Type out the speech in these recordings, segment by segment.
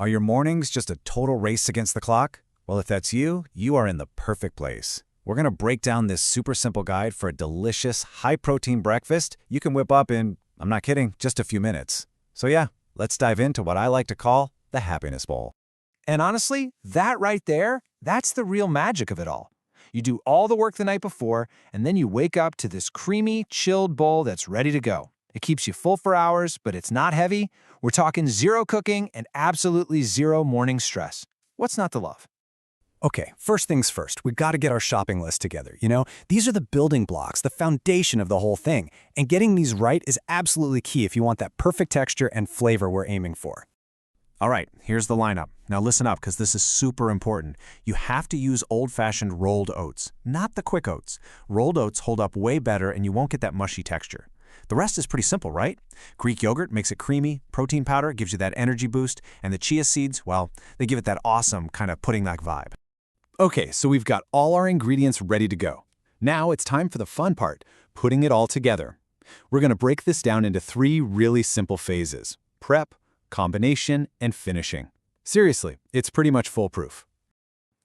Are your mornings just a total race against the clock? Well, if that's you, you are in the perfect place. We're going to break down this super simple guide for a delicious, high-protein breakfast you can whip up in, I'm not kidding, just a few minutes. So yeah, let's dive into what I like to call the happiness bowl. And honestly, that right there, that's the real magic of it all. You do all the work the night before, and then you wake up to this creamy, chilled bowl that's ready to go. It keeps you full for hours, but it's not heavy. We're talking zero cooking and absolutely zero morning stress. What's not to love? Okay, first things first, we got to get our shopping list together. These are the building blocks, the foundation of the whole thing. And getting these right is absolutely key if you want that perfect texture and flavor we're aiming for. All right, here's the lineup. Now listen up, because this is super important. You have to use old-fashioned rolled oats, not the quick oats. Rolled oats hold up way better and you won't get that mushy texture. The rest is pretty simple, right? Greek yogurt makes it creamy, protein powder gives you that energy boost, and the chia seeds, well, they give it that awesome kind of pudding-like vibe. Okay, so we've got all our ingredients ready to go. Now it's time for the fun part, putting it all together. We're going to break this down into 3 really simple phases: prep, combination, and finishing. Seriously, it's pretty much foolproof.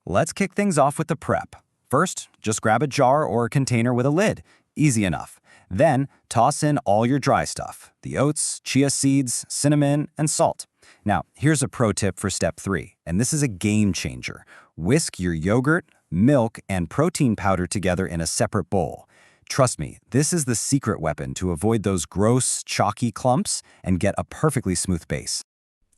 Let's kick things off with the prep. First, just grab a jar or a container with a lid. Easy enough. Then, toss in all your dry stuff: the oats, chia seeds, cinnamon, and salt. Now, here's a pro tip for step 3, and this is a game changer. Whisk your yogurt, milk, and protein powder together in a separate bowl. Trust me, this is the secret weapon to avoid those gross, chalky clumps and get a perfectly smooth base.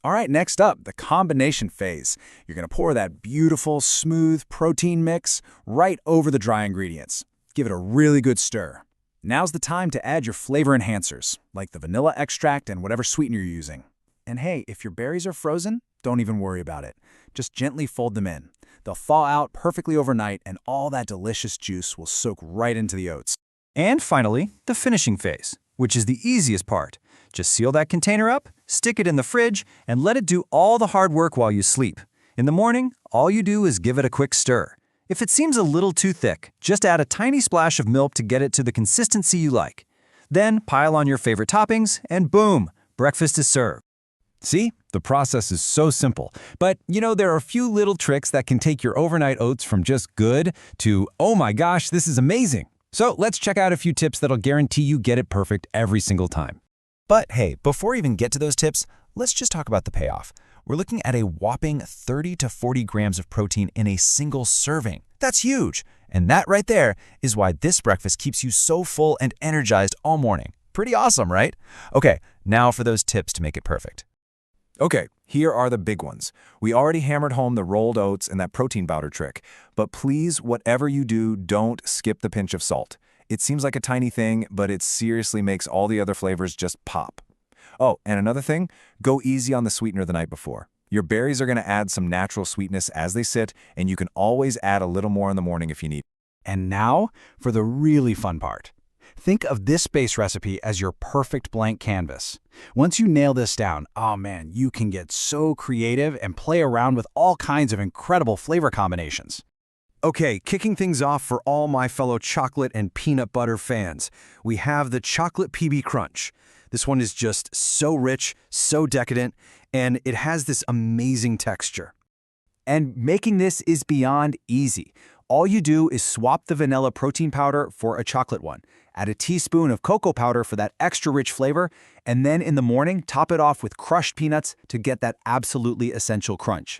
All right, next up, the combination phase. You're going to pour that beautiful, smooth protein mix right over the dry ingredients. Give it a really good stir. Now's the time to add your flavor enhancers, like the vanilla extract and whatever sweetener you're using. And hey, if your berries are frozen, don't even worry about it. Just gently fold them in. They'll thaw out perfectly overnight, and all that delicious juice will soak right into the oats. And finally, the finishing phase, which is the easiest part. Just seal that container up, stick it in the fridge, and let it do all the hard work while you sleep. In the morning, all you do is give it a quick stir. If it seems a little too thick, just add a tiny splash of milk to get it to the consistency you like. Then pile on your favorite toppings, and boom, breakfast is served. See, the process is so simple. But, there are a few little tricks that can take your overnight oats from just good to, oh my gosh, this is amazing. So let's check out a few tips that'll guarantee you get it perfect every single time. But hey, before we even get to those tips, let's just talk about the payoff. We're looking at a whopping 30 to 40 grams of protein in a single serving. That's huge! And that right there is why this breakfast keeps you so full and energized all morning. Pretty awesome, right? Okay, now for those tips to make it perfect. Okay, here are the big ones. We already hammered home the rolled oats and that protein powder trick. But please, whatever you do, don't skip the pinch of salt. It seems like a tiny thing, but it seriously makes all the other flavors just pop. Oh, and another thing, go easy on the sweetener the night before. Your berries are going to add some natural sweetness as they sit, and you can always add a little more in the morning if you need. And now for the really fun part. Think of this base recipe as your perfect blank canvas. Once you nail this down, oh man, you can get so creative and play around with all kinds of incredible flavor combinations. Okay, kicking things off for all my fellow chocolate and peanut butter fans, we have the Chocolate PB Crunch. This one is just so rich, so decadent, and it has this amazing texture. And making this is beyond easy. All you do is swap the vanilla protein powder for a chocolate one, add a teaspoon of cocoa powder for that extra rich flavor, and then in the morning, top it off with crushed peanuts to get that absolutely essential crunch.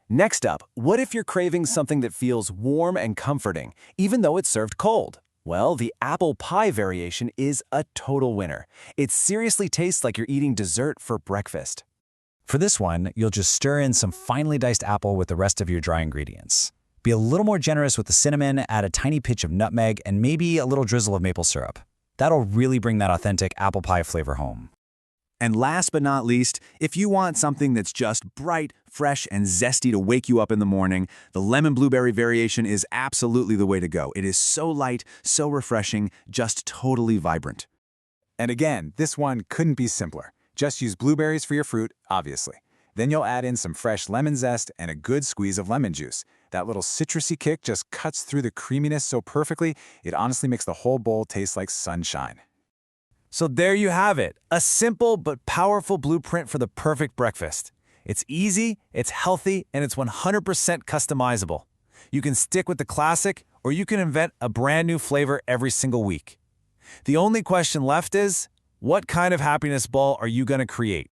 Next up, what if you're craving something that feels warm and comforting, even though it's served cold? Well, the apple pie variation is a total winner. It seriously tastes like you're eating dessert for breakfast. For this one, you'll just stir in some finely diced apple with the rest of your dry ingredients. Be a little more generous with the cinnamon, add a tiny pinch of nutmeg, and maybe a little drizzle of maple syrup. That'll really bring that authentic apple pie flavor home. And last but not least, if you want something that's just bright, fresh, and zesty to wake you up in the morning, the lemon blueberry variation is absolutely the way to go. It is so light, so refreshing, just totally vibrant. And again, this one couldn't be simpler. Just use blueberries for your fruit, obviously. Then you'll add in some fresh lemon zest and a good squeeze of lemon juice. That little citrusy kick just cuts through the creaminess so perfectly, it honestly makes the whole bowl taste like sunshine. So there you have it, a simple but powerful blueprint for the perfect breakfast. It's easy, it's healthy, and it's 100% customizable. You can stick with the classic, or you can invent a brand new flavor every single week. The only question left is, what kind of happiness ball are you going to create?